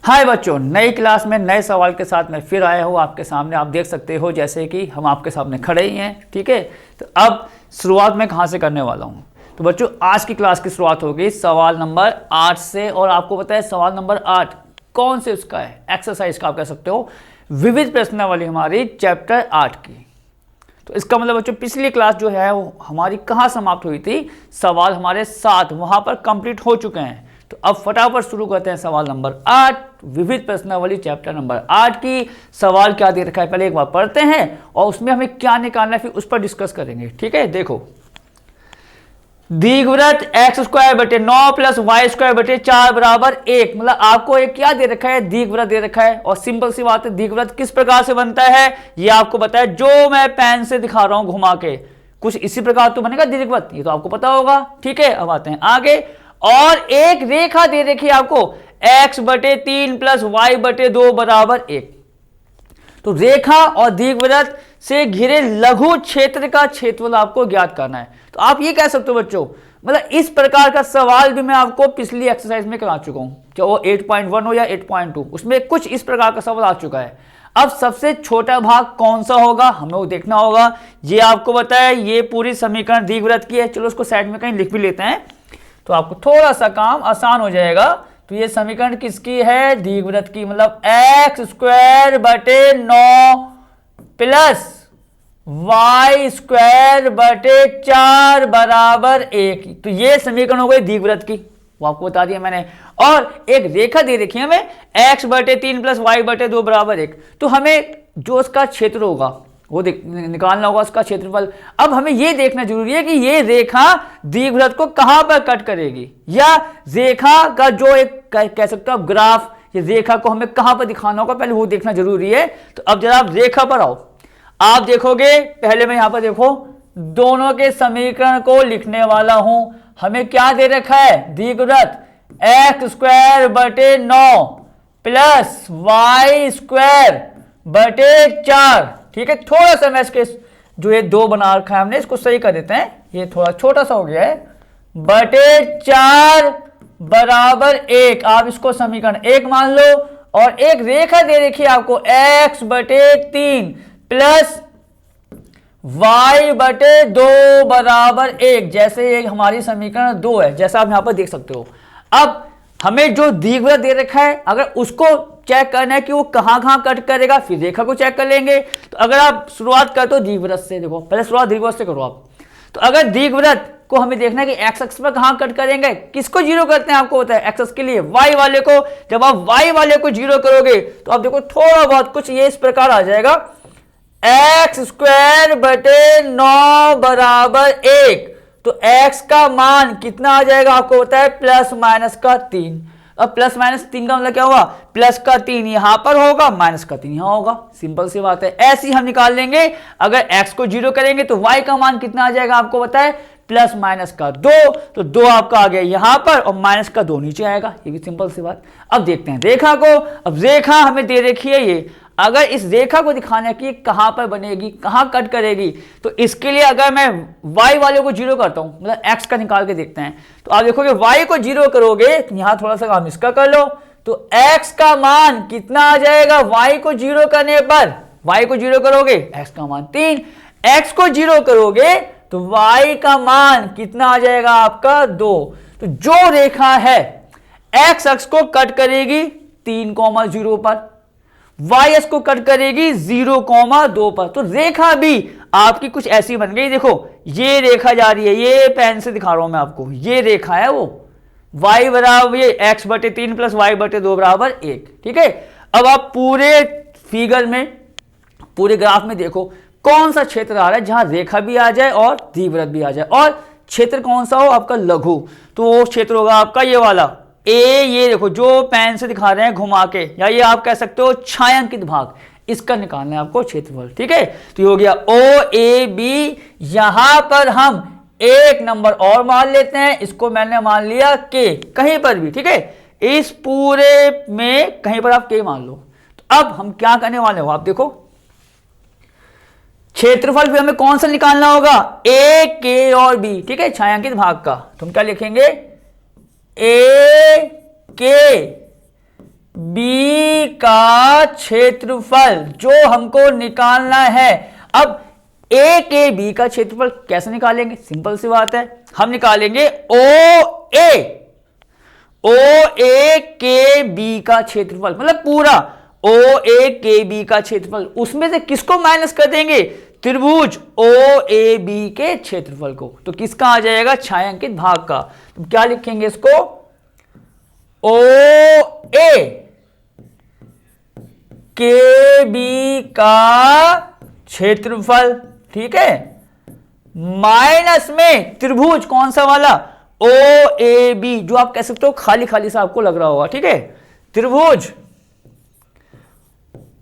हाय बच्चों, नई क्लास में नए सवाल के साथ मैं फिर आया हूँ आपके सामने। आप देख सकते हो जैसे कि हम आपके सामने खड़े ही हैं। ठीक है, तो अब शुरुआत मैं कहाँ से करने वाला हूँ। तो बच्चों, आज की क्लास की शुरुआत होगी सवाल नंबर 8 से। और आपको पता है सवाल नंबर 8 कौन से उसका है, एक्सरसाइज का आप कह सकते हो, विविध प्रश्नावली हमारी चैप्टर 8 की। तो इसका मतलब बच्चों, पिछली क्लास जो है वो हमारी कहाँ समाप्त हुई थी, सवाल हमारे 7 वहाँ पर कंप्लीट हो चुके हैं। तो अब फटाफट शुरू करते हैं सवाल नंबर 8, विविध प्रश्नावली चैप्टर नंबर 8 की। सवाल क्या दे रखा है पहले एक बार पढ़ते हैं और उसमें हमें क्या निकालना है फिर उस पर डिस्कस करेंगे। ठीक है, देखो, दीर्घवृत्त x² बटे 9 प्लस y² बटे 4 बराबर 1। मतलब आपको एक क्या दे रखा है, दीर्घवृत्त दे रखा है। और सिंपल सी बात है, दीर्घवृत्त किस प्रकार से बनता है ये आपको बताया, जो मैं पेन से दिखा रहा हूं घुमा के, कुछ इसी प्रकार तो बनेगा दीर्घवृत्त, ये तो आपको पता होगा। ठीक है, अब आते हैं आगे। और एक रेखा दे रखी है आपको x बटे 3 प्लस y बटे 2 बराबर 1। तो रेखा और दीर्घवृत्त से घिरे लघु क्षेत्र का क्षेत्रफल आपको ज्ञात करना है। तो आप ये कह सकते हो बच्चों, मतलब इस प्रकार का सवाल भी मैं आपको पिछली एक्सरसाइज में करा चुका हूं, चाहे वो 8.1 हो या 8.2, उसमें कुछ इस प्रकार का सवाल आ चुका है। अब सबसे छोटा भाग कौन सा होगा हमें वो देखना होगा। ये आपको बताया, ये पूरी समीकरण दीर्घवृत्त की है। चलो उसको साइड में कहीं लिख भी लेते हैं तो आपको थोड़ा सा काम आसान हो जाएगा। तो ये समीकरण किसकी है, दीर्घवृत्त की। मतलब x² बटे 9 प्लस y² बटे 4 बराबर 1। तो ये समीकरण हो गई दीर्घवृत्त की, वो आपको बता दिया मैंने। और एक रेखा दे रखी है हमें x बटे 3 प्लस y बटे 2 बराबर 1। तो हमें जो उसका क्षेत्र होगा वो निकालना होगा, उसका क्षेत्रफल। अब हमें यह देखना जरूरी है कि ये रेखा दीर्घवृत्त को कहां पर कट करेगी, या रेखा का जो एक कह सकते हो आप ग्राफ, ये रेखा को हमें कहां पर दिखाना होगा पहले वो देखना जरूरी है। तो अब जरा आप रेखा पर आओ, आप देखोगे पहले मैं यहां पर देखो दोनों के समीकरण को लिखने वाला हूं। हमें क्या दे रखा है, दीर्घवृत्त x² बटे 9 प्लस y² बटे 4। ठीक है, थोड़ा सा मैं इसके जो ये 2 बना रखा है हमने, इसको सही कर देते हैं, ये थोड़ा छोटा सा हो गया है, बटे 4 बराबर 1। आप इसको समीकरण 1 मान लो। और एक रेखा दे रखी है आपको x बटे 3 प्लस y बटे 2 बराबर 1। जैसे ये हमारी समीकरण 2 है, जैसा आप यहां पर देख सकते हो। अब हमें जो दीर्घवृत्त दे रखा है, अगर उसको चेक करना है कि वो कहां कट करेगा, फिर रेखा को चेक कर लेंगे। तो अगर आप शुरुआत करते हो दीर्घवृत्त से, देखो पहले शुरुआत दीर्घवृत्त से करो आप। तो अगर दीर्घवृत्त को हमें देखना है कि एक्स अक्ष पर कहां कट करेंगे, किसको जीरो करते हैं आपको पता है, एक्स अक्ष के लिए y वाले को। जब आप y वाले को जीरो करोगे तो आप देखो थोड़ा बहुत कुछ ये इस प्रकार आ जाएगा, x² बटे 9 बराबर 1। तो x का मान कितना आ जाएगा आपको होता है, प्लस माइनस का 3। अब प्लस माइनस 3 का मतलब क्या हुआ, प्लस का 3 यहां पर होगा, माइनस का 3 यहां होगा। सिंपल सी बात है, ऐसे ही हम निकाल लेंगे। अगर x को जीरो करेंगे तो y का मान कितना आ जाएगा आपको पता है, प्लस माइनस का 2। तो 2 आपका आ गया यहां पर और माइनस का 2 नीचे आएगा। ये भी सिंपल सी बात। अब देखते हैं रेखा को। अब रेखा हमें दे रखी है ये, अगर इस रेखा को दिखाना कि कहां पर बनेगी, कहां कट करेगी, तो इसके लिए अगर मैं y वाले को जीरो करता हूं, मतलब x का निकाल के देखते हैं, तो आप देखोगे y को जीरो करोगे, यहां थोड़ा सा काम इसका कर लो, तो x का मान कितना आ जाएगा y को जीरो करने पर। y को जीरो करोगे x का मान 3, x को जीरो करोगे तो y का मान कितना आ जाएगा आपका 2। तो जो रेखा है x अक्ष को कट करेगी 3,0 पर, y अक्ष को कट करेगी 0,2 पर। तो रेखा भी आपकी कुछ ऐसी बन गई। देखो ये रेखा जा रही है, ये पेन से दिखा रहा हूं मैं आपको, ये रेखा है वो y बराबर ये x बटे 3 प्लस y बटे 2 बराबर 1। ठीक है, अब आप पूरे फिगर में, पूरे ग्राफ में देखो कौन सा क्षेत्र आ रहा है जहां रेखा भी आ जाए और दीर्घवृत्त भी आ जाए, और क्षेत्र कौन सा हो आपका लघु, तो वो क्षेत्र होगा आपका ये वाला ए। ये देखो जो पेन से दिखा रहे हैं घुमा के, या ये आप कह सकते हो छायांकित भाग, इसका निकालना है आपको क्षेत्रफल। ठीक है, तो ये हो गया OAB। यहां पर हम एक नंबर और मान लेते हैं, इसको मैंने मान लिया K, कहीं पर भी। ठीक है, इस पूरे में कहीं पर आप K मान लो। तो अब हम क्या करने वाले हो, आप देखो क्षेत्रफल भी हमें कौन सा निकालना होगा, A, K और B। ठीक है, छायांकित भाग का तुम क्या लिखेंगे, A, K बी का क्षेत्रफल जो हमको निकालना है। अब ए के बी का क्षेत्रफल कैसे निकालेंगे? सिंपल सी बात है, हम निकालेंगे ओ ए के बी का क्षेत्रफल, मतलब पूरा ओ ए के बी का क्षेत्रफल। उसमें से किसको माइनस कर देंगे? त्रिभुज ओ ए बी के क्षेत्रफल को। तो किसका आ जाएगा? छायांकित भाग का। तो क्या लिखेंगे इसको? ओ ए के बी का क्षेत्रफल, ठीक है, माइनस में त्रिभुज कौन सा वाला? ओ ए बी, जो आप कह सकते हो खाली खाली सा आपको लग रहा होगा, ठीक है, त्रिभुज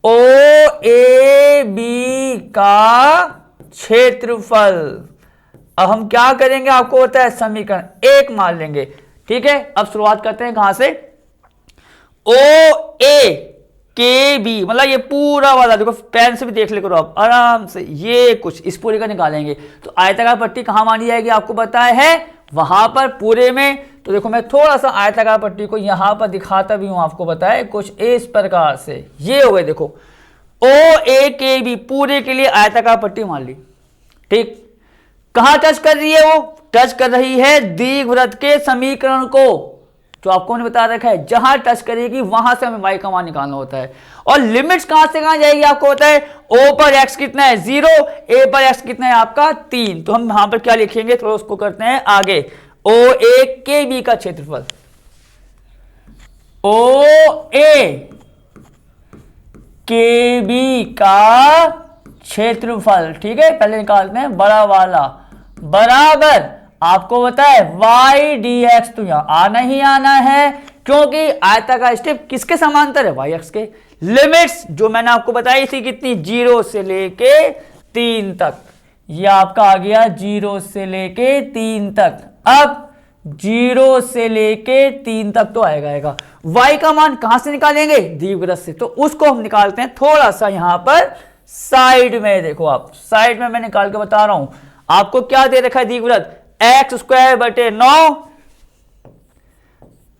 ओ ए बी का क्षेत्रफल। अब हम क्या करेंगे आपको पता है? समीकरण एक मान लेंगे, ठीक है। अब शुरुआत करते हैं कहां से? ओ ए के बी, मतलब ये पूरा वाला, देखो पेन से भी देख ले करो आप आराम से, ये कुछ इस पूरे का निकालेंगे। तो आयताकार पट्टी कहां मानी जाएगी आपको पता है? वहां पर पूरे में। तो देखो मैं थोड़ा सा आयताकार पट्टी को यहां पर दिखाता भी हूं, आपको पता है कुछ इस प्रकार से। ये हो गए, देखो ओ ए के बी पूरे के लिए आयताकार पट्टी मान ली, ठीक। कहां टच कर रही है? वो टच कर रही है दीर्घवृत्त के समीकरण को, जो आपको मैंने बता रखा है। जहां टच करेगी वहां से हमें y का मान निकालना होता है। और लिमिट्स कहां से कहां जाएगी आपको होता है? o पर x कितना है? 0, a पर x कितना है आपका? 3। तो हम यहां पर क्या लिखेंगे? थोड़ा उसको करते हैं आगे। o a के बी का क्षेत्रफल, o a के बी का क्षेत्रफल, ठीक है, पहले निकालते हैं बड़ा वाला, बराबर आपको पता है y dx। तो यहां आना ही आना है, क्योंकि आयताकार स्टेप किसके समांतर है? y अक्ष के। लिमिट्स जो मैंने आपको बताई थी कितनी? 0 से लेके 3 तक। ये आपका आ गया 0 से लेके 3 तक। अब 0 से लेके 3 तक तो आएगा y का मान कहां से निकालेंगे? दीर्घवृत्त से। तो उसको हम निकालते हैं थोड़ा सा यहां पर साइड में। देखो आप साइड में मैं निकाल के बता रहा हूं आपको। क्या दे रखा है दीर्घवृत्त? x²/9,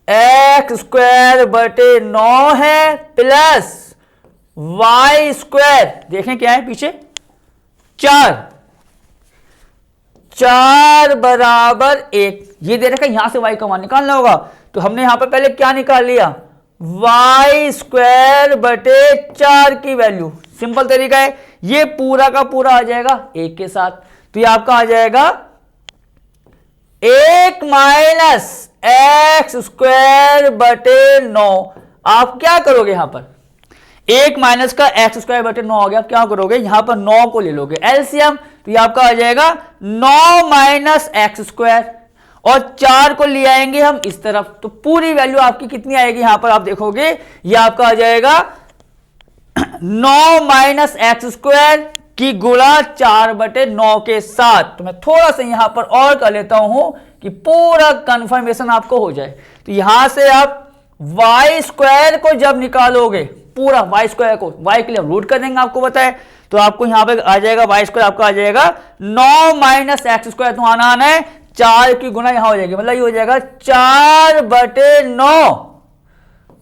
x²/9 है, प्लस y², देखें क्या है पीछे? 4 बराबर 1। ये दे रखा है, यहां से y का मान निकालना होगा। तो हमने यहां पर पहले क्या निकाल लिया? y²/4 की वैल्यू। सिंपल तरीका है, ये पूरा का पूरा आ जाएगा 1 के साथ। तो ये आपका आ जाएगा 1 माइनस x²/9। आप क्या करोगे यहां पर? 1 माइनस का x²/9 हो गया। आप क्या करोगे? यहां पर 9 को ले लोगे एलसीएम। तो ये आपका आ जाएगा 9 माइनस x², और 4 को ले आएंगे हम इस तरफ। तो पूरी वैल्यू आपकी कितनी आएगी? यहां पर आप देखोगे ये आपका आ जाएगा 9 माइनस x² की गुणा 4/9 के साथ। तो मैं थोड़ा सा यहां पर और कर लेता हूं कि पूरा कंफर्मेशन आपको हो जाए। तो यहां से आप y² को जब निकालोगे, पूरा y² को, y के लिए रूट कर देंगे आपको पता है। तो आपको यहां पे आ जाएगा y² आपका आ जाएगा 9 माइनस x²। तो आना है 4 की गुणा यहां हो जाएगी, मतलब ये हो जाएगा 4/9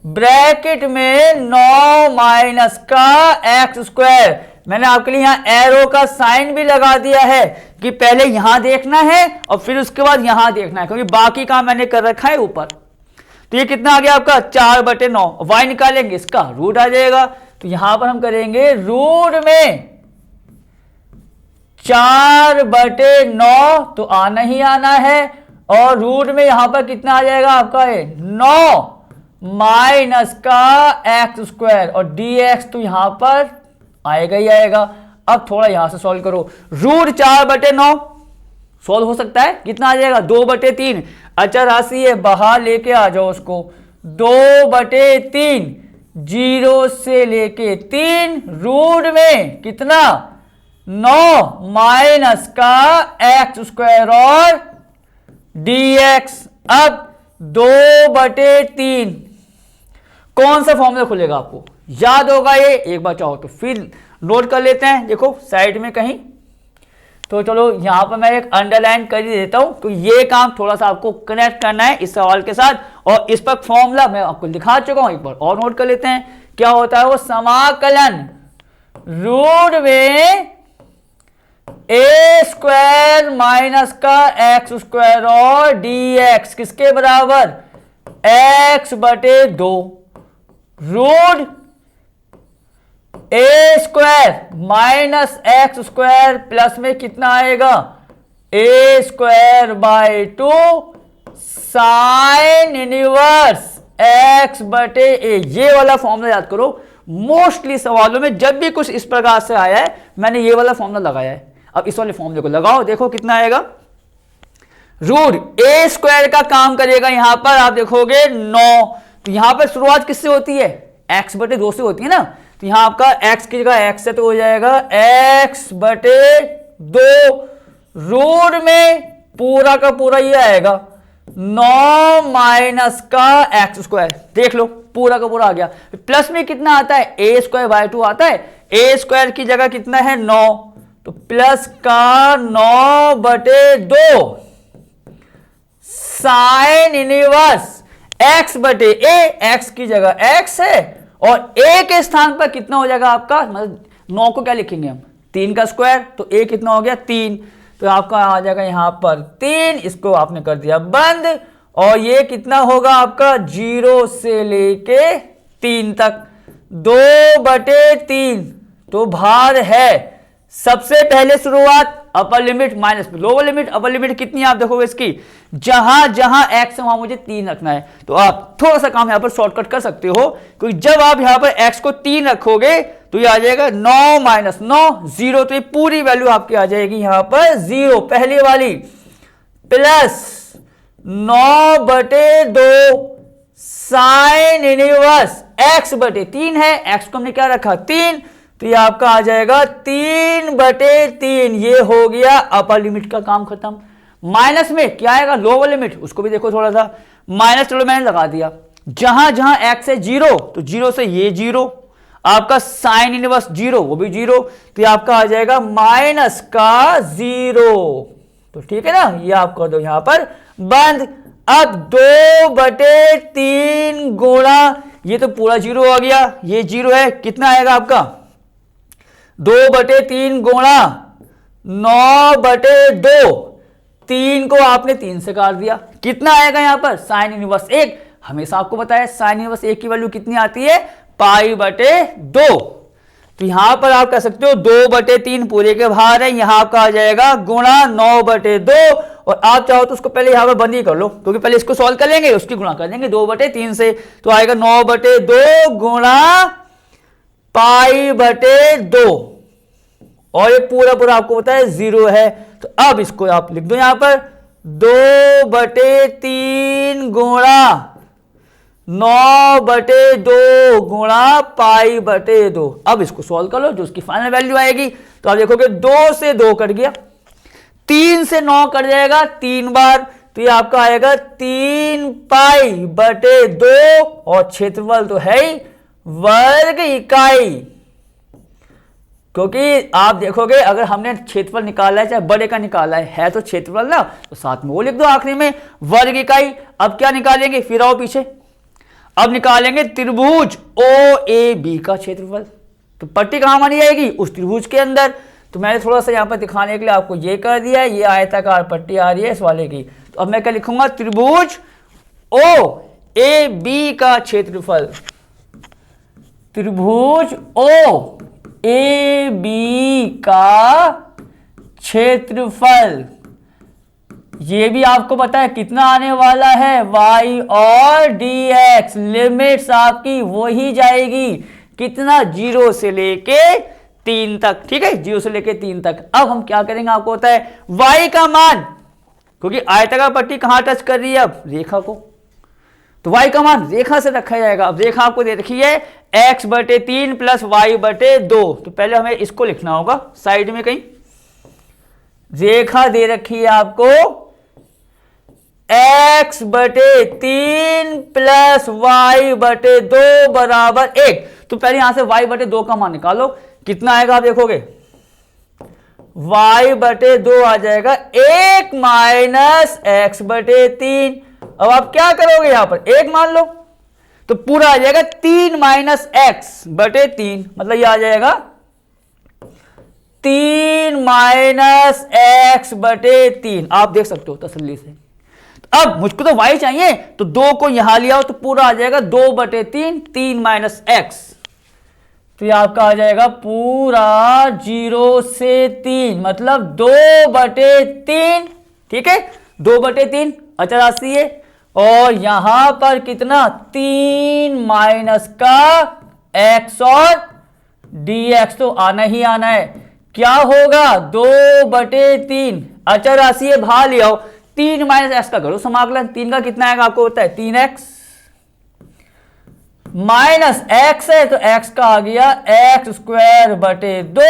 ब्रैकेट में 9 माइनस का x²। मैंने आपके लिए यहां एरो का साइन भी लगा दिया है कि पहले यहां देखना है और फिर उसके बाद यहां देखना है, क्योंकि बाकी काम मैंने कर रखा है ऊपर। तो ये कितना आ गया आपका? 4/9। y निकालेंगे, इसका रूट आ जाएगा। तो यहां पर हम करेंगे रूट में 4/9, तो आना ही आना है। और रूट में यहां पर कितना आ जाएगा आपका? 9 माइनस का x², और dx तो यहां पर आएगा ही आएगा। अब थोड़ा यहां से सॉल्व करो। रूट 4/9 सॉल्व हो सकता है, कितना आ जाएगा? 2/3। अचर राशि है, बाहर लेके आ जाओ उसको। 2/3, 0 से लेके 3, रूट में कितना? 9 माइनस का x² और dx। अब 2/3 कौन सा फॉर्मूला खुलेगा? आपको याद होगा ये, एक बार चाहो तो फिर नोट कर लेते हैं। देखो साइड में कहीं तो चलो यहाँ पर मैं एक अंडरलाइन कर ही देता हूं, तो ये काम थोड़ा सा आपको कनेक्ट करना है इस सवाल के साथ, और इस पर फॉर्मूला मैं आपको दिखा चुका हूं, एक बार और नोट कर लेते हैं। क्या होता है वो समाकलन रूट में ए स्क्वायर माइनस का एक्स स्क्वायर और डी एक्स किसके बराबर, एक्स बटे 2 root a square minus x square plus में कितना आएगा, a square by 2 sine inverse x बटे ए। ये वाला फॉर्मूला याद करो, मोस्टली सवालों में जब भी कुछ इस प्रकार से आया है मैंने ये वाला फॉर्मूला लगाया है। अब इस वाले फॉर्मूले को लगाओ, देखो कितना आएगा, रूट ए स्क्वायर का काम करेगा यहां पर आप देखोगे 9, तो यहां पर शुरुआत किससे होती है, एक्स बटे 2 से होती है ना, तो यहां आपका एक्स की जगह एक्स से तो हो जाएगा एक्स बटे 2 रूट में पूरा का पूरा ये आएगा 9 माइनस का एक्स स्क्वायर, देख लो पूरा का पूरा आ गया। प्लस में कितना आता है, ए स्क्वायर बाय 2 आता है, ए स्क्वायर की जगह कितना है 9, तो प्लस का 9 बटे 2 साइन इनवर्स एक्स बटे ए, एक्स की जगह एक्स है और ए के स्थान पर कितना हो जाएगा आपका, मतलब 9 को क्या लिखेंगे हम 3 का स्क्वायर, तो ए कितना हो गया 3, तो आपका आ जाएगा यहां पर 3, इसको आपने कर दिया बंद, और ये कितना होगा आपका 0 से लेके 3 तक 2 बटे 3, तो भार है सबसे पहले शुरुआत upper limit minus lower limit, upper limit कितनी आप देखोगे इसकी, जहां जहां एक्स है वहां मुझे 3 रखना है, तो आप थोड़ा सा काम यहां पर शॉर्टकट कर सकते हो, क्योंकि जब आप यहां पर एक्स को 3 रखोगे तो ये आ जाएगा 9 माइनस 9 0, तो ये पूरी वैल्यू आपकी आ जाएगी यहां पर 0 पहले वाली, प्लस 9 बटे 2 साइन इनवर्स एक्स बटे 3 है, एक्स को हमने क्या रखा 3, तो ये आपका आ जाएगा 3 बटे 3, ये हो गया अपर लिमिट का काम खत्म। माइनस में क्या आएगा लोअर लिमिट, उसको भी देखो थोड़ा सा, माइनस चलो मैंने लगा दिया, जहां जहां एक्स है 0 तो 0 से ये 0, आपका साइन इनवर्स 0 वो भी 0, तो ये आपका आ जाएगा माइनस का 0, तो ठीक है ना, ये आप कर दो यहां पर बंद। अब 2 बटे 3 गुणा, ये तो पूरा 0 आ गया, ये 0 है, कितना आएगा आपका 2 बटे 3 गुणा 9 बटे 2, 3 को आपने 3 से काट दिया, कितना आएगा यहां पर साइन इनवर्स 1, हमेशा आपको बताया साइन इनवर्स 1 की वैल्यू कितनी आती है पाई बटे 2, तो यहां पर आप कह सकते हो 2 बटे 3 पूरे के बाहर है, यहां आपका आ जाएगा गुणा 9 बटे 2, और आप चाहो तो उसको पहले यहां पर बंद ही कर लो, क्योंकि पहले इसको सॉल्व कर लेंगे उसकी गुणा कर देंगे 2 बटे 3 से, तो आएगा 9 बटे 2 गुणा पाई बटे 2, और ये पूरा पूरा आपको पता है 0 है, तो अब इसको आप लिख दो यहां पर 2 बटे 3 गुणा 9 बटे 2 गुणा पाई बटे 2, अब इसको सॉल्व कर लो जो उसकी फाइनल वैल्यू आएगी, तो आप देखोगे 2 से 2 कट गया, 3 से 9 कट जाएगा 3 बार, तो ये आपका आएगा 3 पाई बटे 2, और क्षेत्रफल तो है ही वर्ग इकाई, क्योंकि आप देखोगे अगर हमने क्षेत्रफल निकाला है चाहे बड़े का निकाला है तो क्षेत्रफल ना, तो साथ में वो लिख दो आखिरी में वर्ग इकाई। अब क्या निकालेंगे, फिर आओ पीछे, अब निकालेंगे त्रिभुज ओ ए बी का क्षेत्रफल, तो पट्टी कहां मानी जाएगी उस त्रिभुज के अंदर, तो मैंने थोड़ा सा यहां पर दिखाने के लिए आपको ये कर दिया है, ये आयताकार पट्टी आ रही है इस वाले की, तो अब मैं क्या लिखूंगा त्रिभुज ओ ए बी का क्षेत्रफल, त्रिभुज ओ ए बी का क्षेत्रफल, ये भी आपको पता है कितना आने वाला है y और dx, लिमिट्स आपकी वही जाएगी कितना 0 से लेके 3 तक, ठीक है 0 से लेके 3 तक। अब हम क्या करेंगे आपको होता है y का मान, क्योंकि आयताकार पट्टी कहां टच कर रही है अब रेखा को, तो y का मान रेखा से रखा जाएगा। अब रेखा आपको दे रखी है x बटे 3 प्लस y बटे 2, तो पहले हमें इसको लिखना होगा साइड में कहीं, रेखा दे रखी है आपको x बटे 3 प्लस y बटे 2 बराबर 1, तो पहले यहां से y बटे 2 का मान निकालो, कितना आएगा आप देखोगे y बटे 2 आ जाएगा 1 माइनस एक्स बटे 3। अब आप क्या करोगे यहां पर 1 मान लो तो पूरा आ जाएगा 3 माइनस एक्स बटे 3, मतलब ये आ जाएगा 3 माइनस एक्स बटे 3। आप देख सकते हो तसल्ली से। अब मुझको तो y चाहिए तो 2 को यहां लिया हो तो पूरा आ जाएगा 2 बटे 3, 3 माइनस एक्स, तो ये आपका आ जाएगा पूरा 0 से 3, मतलब 2 बटे 3। ठीक है, 2 बटे 3 अचर राशि है, और यहां पर कितना 3 माइनस का x और dx तो आना ही आना है। क्या होगा 2 बटे 3 अचर राशि है, बाहर ले आओ, 3 माइनस एक्स का करो समाकलन, 3 का कितना आएगा आपको होता है 3x, माइनस एक्स है तो x का आ गया एक्स स्क्वायर बटे 2,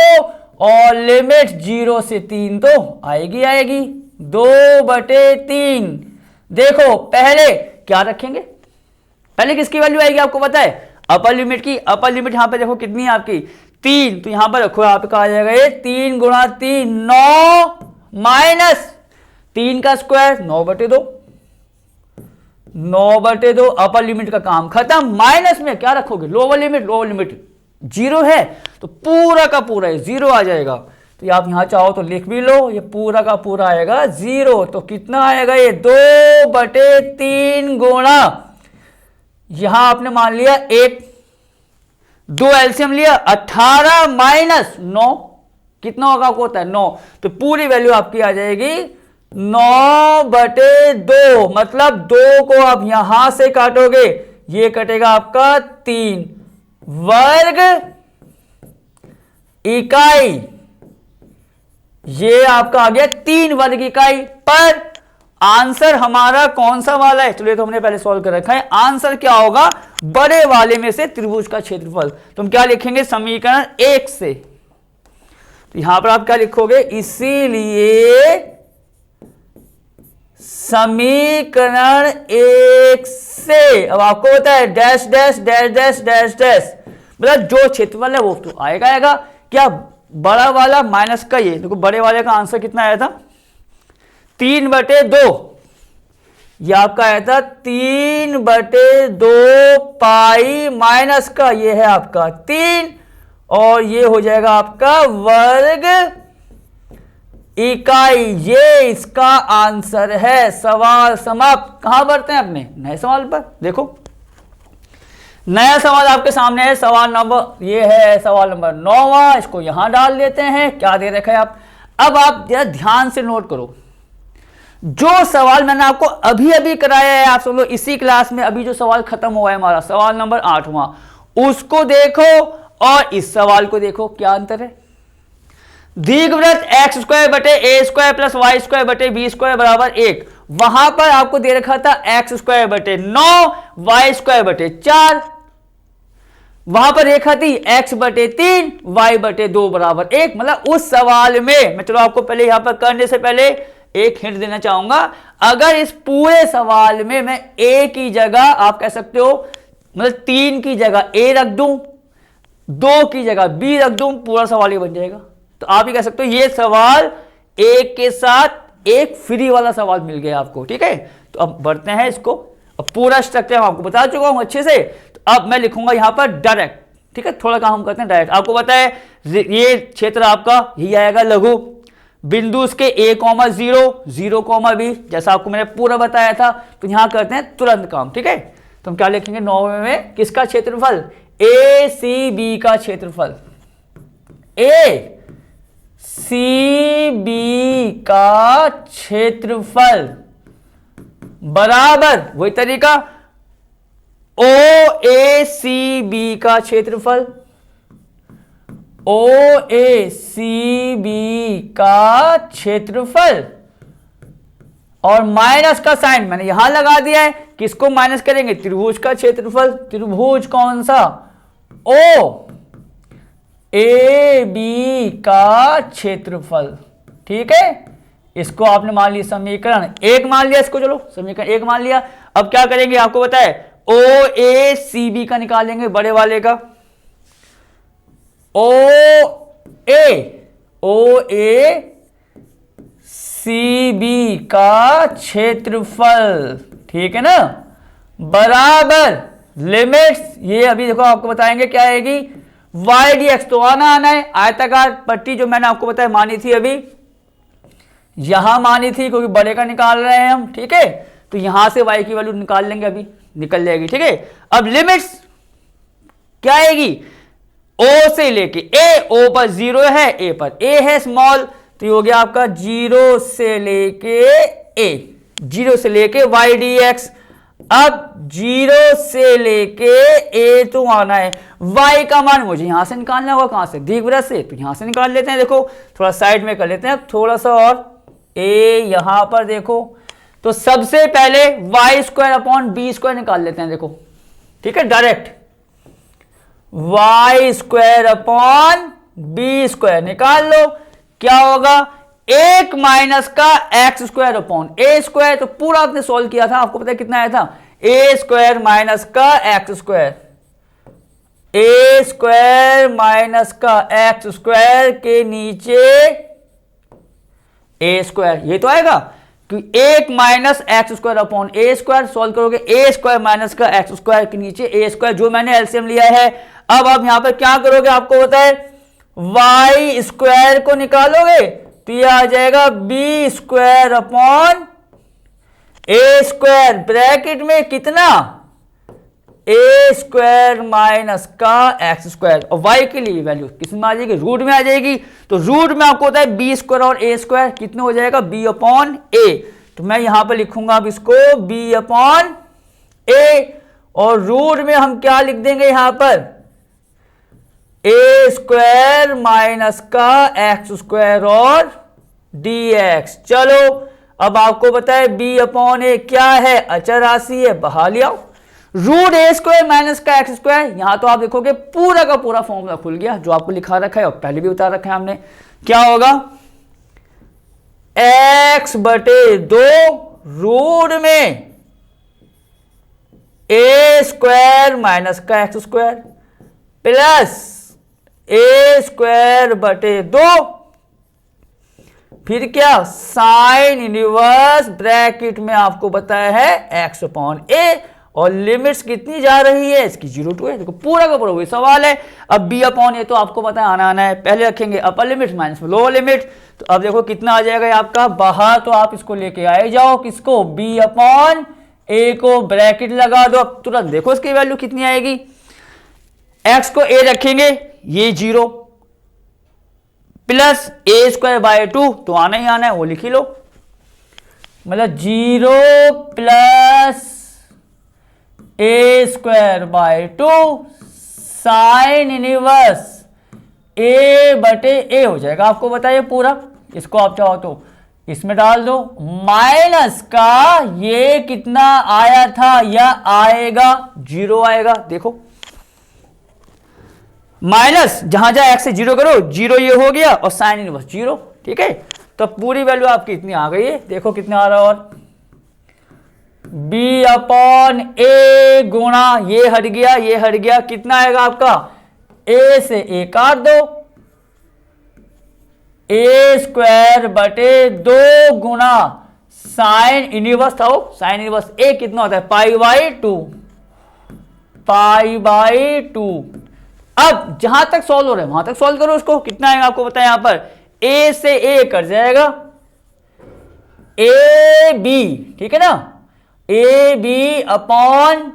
और लिमिट 0 से 3 तो आएगी आएगी 2 बटे 3। देखो पहले क्या रखेंगे, पहले किसकी वैल्यू आएगी आपको पता है, अपर लिमिट की। अपर लिमिट यहां पे देखो कितनी है आपकी 3, तो यहां पर रखो, आपका आ जाएगा ये 3 गुणा 3 9 माइनस 3 का स्क्वायर 9 बटे 2, 9 बटे 2, अपर लिमिट का काम खत्म। माइनस में क्या रखोगे लोअर लिमिट, लोअर लिमिट 0 है तो पूरा का पूरा 0 आ जाएगा। तो ये आप यहां चाहो तो लिख भी लो, ये पूरा का पूरा आएगा 0। तो कितना आएगा ये 2 बटे 3 गुणा, यहां आपने मान लिया 1, 2 एलसीएम लिया 18 माइनस 9, कितना होगा आपको होता है 9, तो पूरी वैल्यू आपकी आ जाएगी 9 बटे 2, मतलब 2 को आप यहां से काटोगे, ये कटेगा आपका 3 वर्ग इकाई, ये आपका आ गया 3 वर्ग इकाई। पर आंसर हमारा कौन सा वाला है, चलिए तो हमने पहले सॉल्व कर रखा है। आंसर क्या होगा बड़े वाले में से त्रिभुज का क्षेत्रफल, तो हम क्या लिखेंगे समीकरण 1 से, तो यहां पर आप क्या लिखोगे, इसीलिए समीकरण 1 से। अब आपको होता है dash dash dash dash dash dash, मतलब जो क्षेत्रफल है वो तो आएगा आएगा, क्या बड़ा वाला माइनस का, ये देखो बड़े वाले का आंसर कितना आया था 3 बटे 2, ये आपका आया था 3 बटे 2 पाई माइनस का, ये है आपका 3, और ये हो जाएगा आपका वर्ग इकाई, ये इसका आंसर है। सवाल समाप्त। कहां बढ़ते हैं अपने नए सवाल पर, देखो नया सवाल आपके सामने है, सवाल नंबर ये है सवाल नंबर 9वां, इसको यहां डाल देते हैं, क्या दे रखा है आप। अब आप ध्यान से नोट करो, जो सवाल मैंने आपको अभी अभी कराया है आप सब लोग इसी क्लास में, अभी जो सवाल खत्म हुआ है हमारा सवाल नंबर 8वां, उसको देखो और इस सवाल को देखो, क्या अंतर है। दीर्घवृत्त एक्स स्क्वायर बटे ए स्क्वायर प्लस वाई स्क्वायर बटे बी स्क्वायर बराबर 1, वहां पर आपको दे रखा था एक्स स्क्वायर बटे 9 वाई स्क्वायर बटे 4, वहां पर रेखा थी x बटे 3 y बटे 2 बराबर 1, मतलब उस सवाल में मैं चलो आपको पहले यहां पर करने से पहले एक हिंट देना चाहूंगा। अगर इस पूरे सवाल में मैं a की जगह आप कह सकते हो मतलब 3 की जगह a रख दूं, 2 की जगह b रख दूं, पूरा सवाल ये बन जाएगा। तो आप ही कह सकते हो ये सवाल एक के साथ एक फ्री वाला सवाल मिल गया आपको। ठीक है, तो अब बढ़ते हैं इसको, अब पूरा स्ट्रक्चर मैं आपको बता चुका हूं अच्छे से। तो अब मैं लिखूंगा यहां पर डायरेक्ट, ठीक है, थोड़ा काम हम करते हैं डायरेक्ट। आपको पता है ये क्षेत्र आपका यही आएगा लघु बिंदु उसके a, 0, 0, b, जैसा आपको मैंने पूरा बताया था। तो यहां करते हैं तुरंत काम। ठीक है, तो हम क्या लिखेंगे 9 में किसका क्षेत्रफल, ए सी बी का क्षेत्रफल, ए सी बी का क्षेत्रफल बराबर वही तरीका ओ ए सी बी का क्षेत्रफल, ओ ए सी बी का क्षेत्रफल, और माइनस का साइन मैंने यहां लगा दिया है। किसको माइनस करेंगे, त्रिभुज का क्षेत्रफल। त्रिभुज कौन सा, ओ ए बी का क्षेत्रफल। ठीक है, इसको आपने मान लिया समीकरण 1 मान लिया, इसको चलो समीकरण 1 मान लिया। अब क्या करेंगे आपको पता है, ओ ए सी बी का निकालेंगे बड़े वाले का, ओ ए ओ ए सी बी का क्षेत्रफल, ठीक है ना, बराबर लिमिट्स, ये अभी देखो आपको बताएंगे क्या आएगी, वाई डी एक्स, तो आना है, आयताकार पट्टी जो मैंने आपको बताया मानी थी अभी, यहां मानी थी क्योंकि बड़े का निकाल रहे हैं हम, ठीक है, तो यहां से y की वैल्यू निकाल लेंगे, अभी निकल जाएगी, ठीक है। अब लिमिट्स क्या आएगी, o से लेके a, o पर 0 है, a पर a है स्मॉल, तो ये हो गया आपका 0 से लेके a, 0 से लेके y डी एक्स। अब 0 से लेके a तो आना है, y का मान मुझे यहां से निकालना होगा, कहां से, दीर्घवृत्त से, तो यहां से निकाल लेते हैं, देखो थोड़ा साइड में कर लेते हैं थोड़ा सा, और a यहां पर देखो, तो सबसे पहले y square upon b square निकाल लेते हैं, देखो ठीक है, direct y square upon b square निकाल लो, क्या होगा, 1 माइनस का x square upon a square, तो पूरा आपने सोल्व किया था, आपको पता है कितना आया था, ए स्क्वायर माइनस का एक्स स्क्वायर, ए स्क्वायर माइनस का एक्स स्क्वायर के नीचे ए स्क्वायर, ये तो आएगा क्योंकि 1 minus x square upon a square, solve करोगे ए स्क्वायर माइनस का एक्स स्क्वायर के नीचे ए स्क्वायर, जो मैंने एलसीएम लिया है। अब आप यहां पर क्या करोगे, आपको पता है वाई स्क्वायर को निकालोगे तो यह आ जाएगा B square upon a square, bracket में कितना, ए स्क्वायर माइनस का एक्स स्क्वायर, और वाई के लिए वैल्यू किस में आ जाएगी, रूट में आ जाएगी, तो रूट में आपको होता है बी स्क्वायर और ए स्क्वायर, कितने हो जाएगा, बी अपॉन ए, तो मैं यहां पर लिखूंगा अब इसको बी अपॉन ए, और रूट में हम क्या लिख देंगे यहां पर, ए स्क्वायर माइनस का एक्स स्क्वायर और डी एक्स। चलो अब आपको पता है बी अपॉन ए क्या है, अचर राशि है, बहा लिया, रूट ए स्क्वायर माइनस का एक्स स्क्वायर, यहां तो आप देखोगे पूरा का पूरा फॉर्मूला खुल गया जो आपको लिखा रखा है और पहले भी बता रखा है हमने, क्या होगा, एक्स बटे 2 रूट में ए स्क्वायर माइनस का x square plus a square बटे 2, फिर क्या, साइन इनवर्स ब्रैकेट में आपको बताया है एक्स अपॉन ए, और लिमिट्स कितनी जा रही है इसकी, 0 to a, देखो पूरा का पूरा वही सवाल है। अब बी अपॉन ए तो आपको पता है आना है, पहले रखेंगे अपर लिमिट माइनस में लोअर लिमिट, तो अब देखो कितना आ जाएगा आपका, बाहर तो आप इसको लेके आए जाओ, किसको, बी अपॉन ए को ब्रैकेट लगा दो, अब तुरंत देखो इसकी वैल्यू कितनी आएगी, एक्स को ए रखेंगे ये 0 प्लस ए स्क्वायर बाय 2, तो आना ही आना है, वो लिख ही लो, मतलब 0 plus a square by 2 sine inverse a बटे ए हो जाएगा, आपको बताइए पूरा, इसको आप चाहो तो इसमें डाल दो, माइनस का ये कितना आया था, यह आएगा 0 आएगा, देखो माइनस जहां जहां एक्स से 0 करो 0 ये हो गया, और साइन इनवर्स 0, ठीक है, तो पूरी वैल्यू आपकी इतनी आ गई है, देखो कितना आ रहा है, और बी अपॉन ए गुणा ये हट गया, ये हट गया, कितना आएगा आपका, ए से ए काट दो, ए स्क्वायर बटे 2 गुणा साइन इनवर्स था, साइन इनवर्स ए कितना होता है, पाई बाई 2, पाई बाई 2। अब जहां तक सॉल्व हो रहा है वहां तक सॉल्व करो उसको, कितना आएगा आपको बताया, यहां पर ए से ए कट जाएगा, ए बी, ठीक है ना, ए बी अपॉन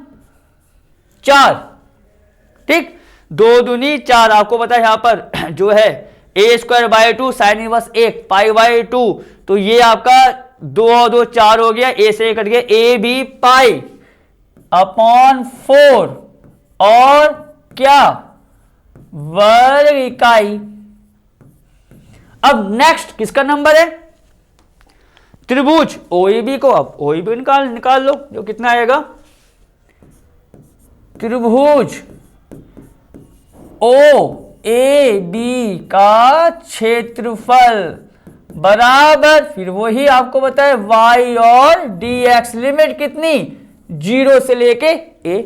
4, ठीक, 2 दूनी 4, आपको पता है यहां पर जो है a square by 2 sine inverse 1 pi by 2, तो ये आपका 2 और 2 4 हो गया, ए से ए कट गया, ए बी पाई अपॉन 4 और क्या, वर्ग इकाई। अब नेक्स्ट किसका नंबर है, त्रिभुज ओईबी को, अब ओईबी निकाल लो, जो कितना आएगा, त्रिभुज ओ ए बी का क्षेत्रफल बराबर, फिर वही आपको बताए y और dx, लिमिट कितनी, 0 से लेके a,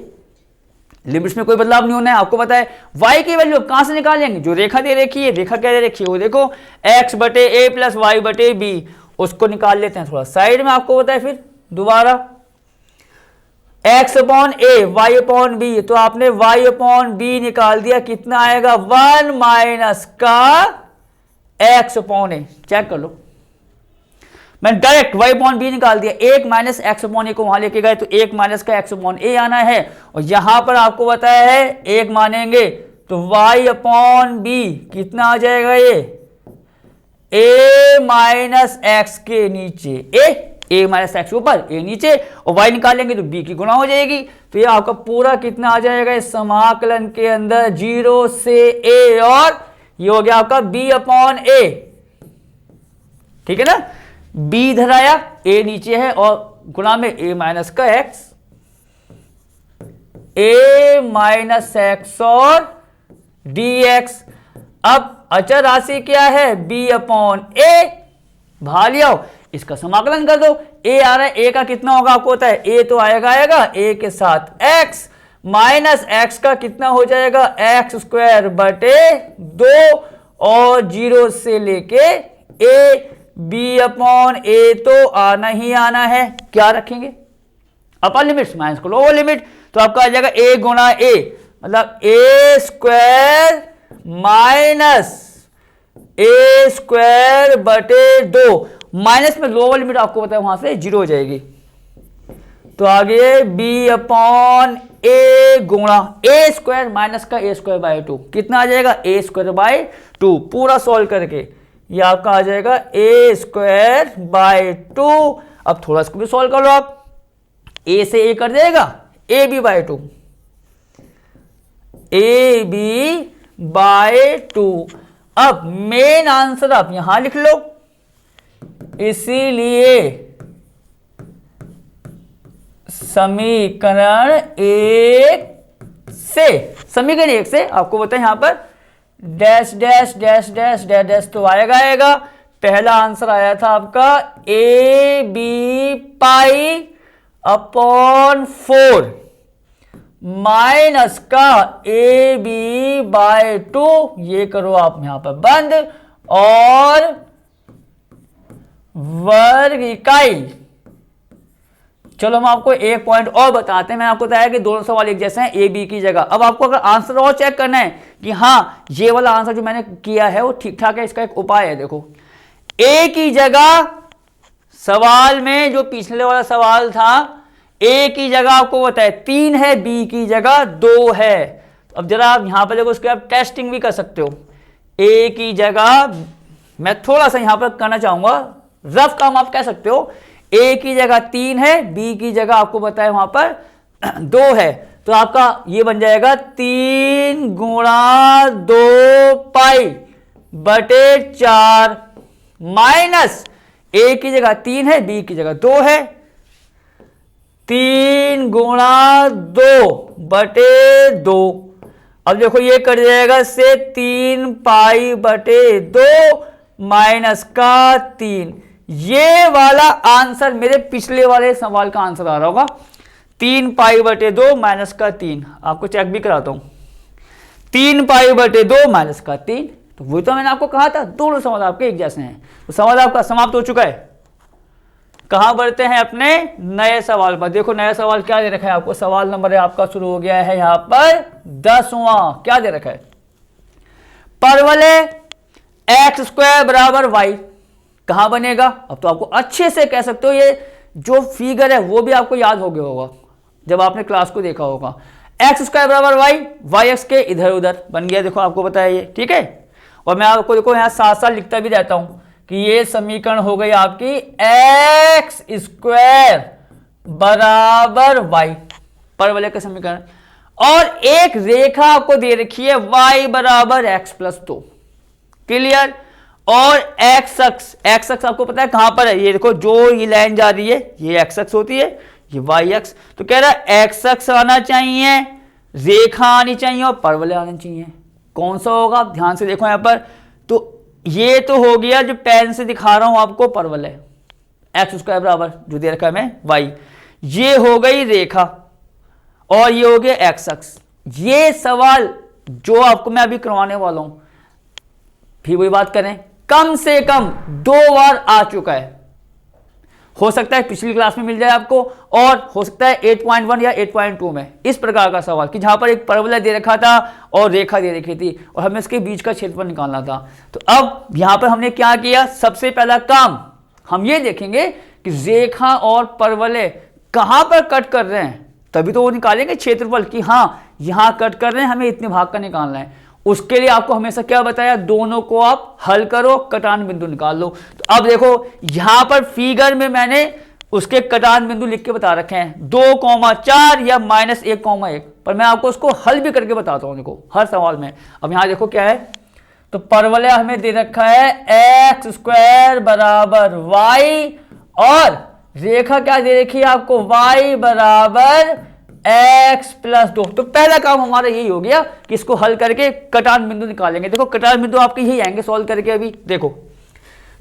लिमिट्स में कोई बदलाव नहीं होना है। आपको पता है y की वैल्यू कहां से निकालेंगे, जो रेखा दे रखी है, रेखा क्या दे रखी है वो देखो x बटे a प्लस वाई बटे बी, उसको निकाल लेते हैं थोड़ा साइड में। आपको पता है फिर दोबारा x upon a y upon b, तो आपने y अपॉन b निकाल दिया, कितना आएगा 1 माइनस का x अपॉन a। चेक कर लो, मैंने डायरेक्ट y अपॉन बी निकाल दिया, 1 माइनस एक्स अपॉन ए को वहां लेके गए तो 1 माइनस का x अपॉन ए आना है, और यहां पर आपको बताया है 1 मानेंगे तो y अपॉन बी कितना आ जाएगा, ये a माइनस एक्स के नीचे a माइनस एक्स ऊपर a नीचे, और y निकालेंगे तो b की गुणा हो जाएगी। तो ये आपका पूरा कितना आ जाएगा इस समाकलन के अंदर 0 से a, और ये हो गया आपका b अपॉन a, ठीक है ना। b इधर आया, a नीचे है, और गुणा में a माइनस का x, a माइनस एक्स और dx। अब अचर राशि क्या है b अपॉन a, बाहर ले आओ, इसका समाकलन कर दो। a आ रहा है, a का कितना होगा आपको पता है, a तो आएगा a के साथ x माइनस x का कितना हो जाएगा एक्स स्क्वायर बटे 2, और 0 से लेके a, b अपॉन a तो आना ही आना है। क्या रखेंगे अपर लिमिट माइनस को लोअर लिमिट, तो आपका आ जाएगा a गुणा a, मतलब a square minus a square बटे 2, माइनस में लोअर लिमिट आपको पता है वहां से 0 हो जाएगी, तो आगे b अपॉन a गुणा a स्क्वायर माइनस का a स्क्वायर बाय 2, कितना आ जाएगा a स्क्वायर बाय 2। पूरा सॉल्व करके ये आपका आ जाएगा a स्क्वायर बाय 2। अब थोड़ा इसको भी सॉल्व कर लो आप, a से a कर देगा a b by 2, a b by 2। अब मेन आंसर आप यहां लिख लो, इसीलिए समीकरण 1 से आपको बताएं यहां पर dash dash dash dash dash dash तो आएगा। पहला आंसर आया था आपका a b pi upon 4 minus का ए बी बाय 2, ये करो आप यहां पर बंद, और वर्ग इकाई। चलो हम आपको एक पॉइंट और बताते हैं, मैंने आपको बताया कि दोनों सवाल एक जैसे हैं ए बी की जगह। अब आपको अगर आंसर और चेक करना है कि हाँ ये वाला आंसर जो मैंने किया है वो ठीक ठाक है, इसका एक उपाय है। देखो ए की जगह सवाल में जो पिछले वाला सवाल था, ए की जगह आपको बताया 3 है, बी की जगह 2 है। अब जरा आप यहां पर देखो, उसके आप टेस्टिंग भी कर सकते हो। ए की जगह मैं थोड़ा सा यहां पर करना चाहूंगा, रफ काम आप कह सकते हो। ए की जगह 3 है, बी की जगह आपको बताया वहां पर 2 है, तो आपका ये बन जाएगा 3 गुणा 2 पाई बटे 4 माइनस ए की जगह 3 है, बी की जगह 2 है, 3 गुणा 2 बटे 2। अब देखो ये कट जाएगा से 3 पाई बटे 2 माइनस का 3। ये वाला आंसर मेरे पिछले वाले सवाल का आंसर आ रहा होगा, 3 पाई बटे 2 माइनस का 3। आपको चेक भी कराता हूं, 3 पाई बटे 2 माइनस का 3, तो वही तो मैंने आपको कहा था दोनों सवाल आपके एक जैसे हैं। तो सवाल आपका समाप्त हो चुका है। कहां बढ़ते हैं अपने नए सवाल पर। देखो नया सवाल क्या दे रखा है आपको, सवाल नंबर आपका शुरू हो गया है यहां पर 10वां। क्या दे रखा है, परवलय एक्स स्क्वायर बराबर वाई कहां बनेगा। अब तो आपको अच्छे से कह सकते हो, ये जो फिगर है वो भी आपको याद हो गया होगा जब आपने क्लास को देखा होगा। एक्स स्क्वायर बराबर वाई, वाई एक्स के इधर उधर बन गया, देखो आपको बताया ये, ठीक है। और मैं आपको देखो यहाँ साथ साथ लिखता भी रहता हूं कि ये समीकरण हो गई आपकी एक्स स्क्वायर बराबर वाई, परवलय का समीकरण। और एक रेखा आपको दे रखी है वाई बराबर एक्स प्लस 2, क्लियर। और एक्स अक्स आपको पता है कहां पर है, ये देखो जो ये लाइन जा रही है ये एक्स अक्स होती है, ये वाई अक्स। तो कह रहा है एक्स अक्स आना चाहिए, रेखा आनी चाहिए और परवलय आना चाहिए। कौन सा होगा ध्यान से देखो यहां पर। तो ये तो हो गया जो पेन से दिखा रहा हूं आपको परवलय, एक्स स्क्वायर बराबर जो दे रखा है मैं वाई, ये हो गई रेखा, और ये हो गया एक्स अक्स। ये सवाल जो आपको मैं अभी करवाने वाला हूं, फिर वही बात करें, कम से कम 2 बार आ चुका है। हो सकता है पिछली क्लास में मिल जाए आपको, और हो सकता है 8.1 या 8.2 में। इस प्रकार का सवाल कि जहां पर एक परवलय दे रखा था और रेखा दे रखी थी और हमें इसके बीच का क्षेत्रफल निकालना था। तो अब यहां पर हमने क्या किया, सबसे पहला काम हम ये देखेंगे कि रेखा और परवलय कहां पर कट कर रहे हैं, तभी तो वो निकालेंगे क्षेत्रफल कि हाँ यहां कट कर रहे हैं, हमें इतने भाग का निकालना है। उसके लिए आपको हमेशा क्या बताया, दोनों को आप हल करो, कटान बिंदु निकाल लो। तो अब देखो यहां पर फिगर में मैंने उसके कटान बिंदु लिख के बता रखे हैं 2,4 या -1,1, पर मैं आपको उसको हल भी करके बताता हूं देखो हर सवाल में। अब यहां देखो क्या है, तो परवलय हमें दे रखा है x² बराबर y, और रेखा क्या दे रखी है आपको, y बराबर x + 2। तो पहला काम हमारा यही हो गया कि इसको हल करके कटान बिंदु निकालेंगे। देखो कटान बिंदु आपके यही आएंगे सॉल्व करके अभी। देखो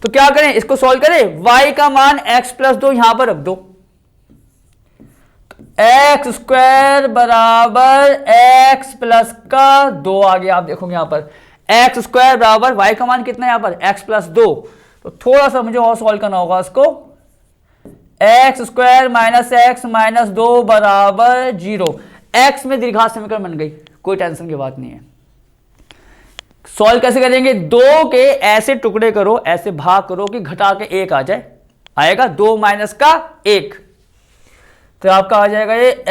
तो क्या करें, इसको सॉल्व करें, y का मान x + 2 यहां पर रख दो, x² बराबर x + 2 आ गया। आप देखोगे यहां पर x² बराबर y का मान कितना है यहां पर, x + 2। तो थोड़ा सा मुझे और सॉल्व करना होगा इसको, x² - x - 2 बराबर 0। x में द्विघात समीकरण बन गई, कोई टेंशन की बात नहीं है। सॉल्व कैसे करेंगे, 2 के ऐसे टुकड़े करो, ऐसे भाग करो कि घटा के 1 आ जाए, आएगा 2 - 1, तो आपका आ जाएगा ये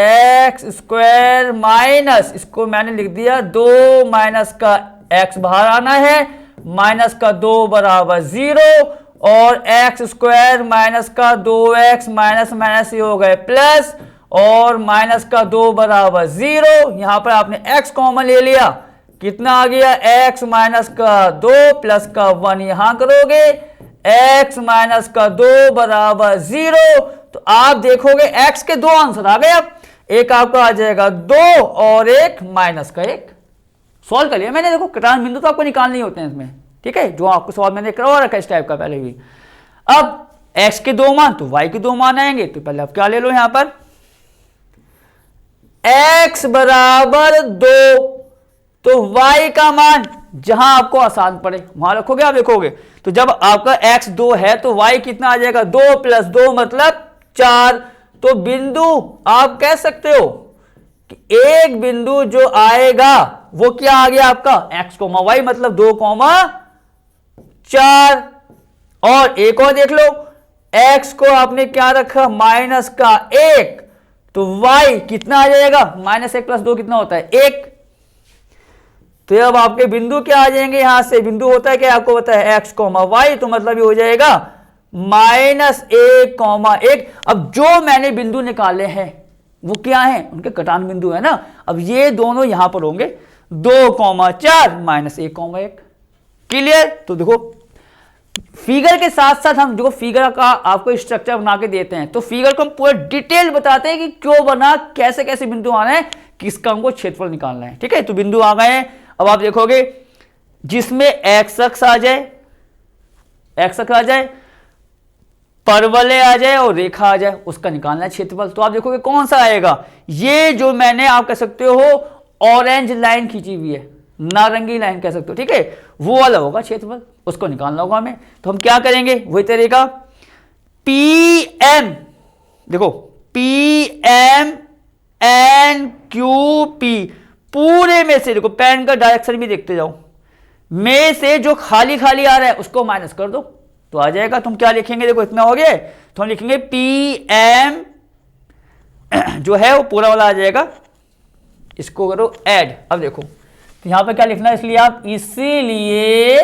x² माइनस, इसको मैंने लिख दिया 2 - x बाहर आना है, -2 बराबर 0, और x² - 2x माइनस ये हो गए प्लस, और -2 बराबर 0। यहां पर आपने x कॉमन ले लिया, कितना आ गया, x - 2 प्लस 1 यहां करोगे, x - 2 बराबर 0। तो आप देखोगे x के 2 आंसर आ गए। अब एक आपका आ जाएगा 2 और एक -1। सॉल्व कर लिया मैंने। देखो कटान बिंदु तो आपको निकालने होते हैं इसमें, ठीक है, जो आपको सवाल मैंने करवा रखा है इस टाइप का पहले भी। अब x के 2 मान तो y के 2 मान आएंगे, तो पहले आप क्या ले लो यहां पर, x बराबर 2, तो y का मान जहां आपको आसान पड़े वहां रखोगे। आप देखोगे तो जब आपका x 2 है तो y कितना आ जाएगा, 2 + 2 मतलब 4। तो बिंदु आप कह सकते हो कि एक बिंदु जो आएगा वो क्या आ गया आपका, x, y मतलब 2, 4। और एक और देख लो, x को आपने क्या रखा, -1, तो y कितना आ जाएगा, -1 + 2 कितना होता है, 1। तो अब आपके बिंदु क्या आ जाएंगे, यहां से बिंदु होता है क्या आपको पता है, x, y, तो मतलब ये हो जाएगा -1,1। अब जो मैंने बिंदु निकाले हैं वो क्या है, उनके कटान बिंदु है ना। अब ये दोनों यहां पर होंगे 2, 4 -1,1। क्लियर। तो देखो फिगर के साथ साथ हम जो फिगर का आपको स्ट्रक्चर बना के देते हैं, तो फिगर को हम पूरा डिटेल बताते हैं कि क्यों बना, कैसे कैसे बिंदु आना है, किसका हमको क्षेत्रफल निकालना है, ठीक है। तो बिंदु आ गए हैं। अब आप देखोगे जिसमें x अक्ष आ जाए, परवलय आ जाए और रेखा आ जाए, उसका निकालना है क्षेत्रफल। तो आप देखोगे कौन सा आएगा, ये जो मैंने आप कह सकते हो ऑरेंज लाइन खींची हुई है, नारंगी लाइन कह सकते हो, ठीक है, वो वाला होगा क्षेत्रफल, उसको निकालना होगा हमें। तो हम क्या करेंगे, वही तरीका, PM, देखो PM N Q P, पूरे में से देखो पेन का डायरेक्शन भी देखते जाओ, में से जो खाली खाली आ रहा है उसको माइनस कर दो तो आ जाएगा। तुम क्या लिखेंगे, देखो इतना हो गया, तो हम लिखेंगे PM जो है वो पूरा वाला आ जाएगा, इसको करो ऐड। अब देखो तो यहां पर क्या लिखना है, इसलिए आप इसीलिए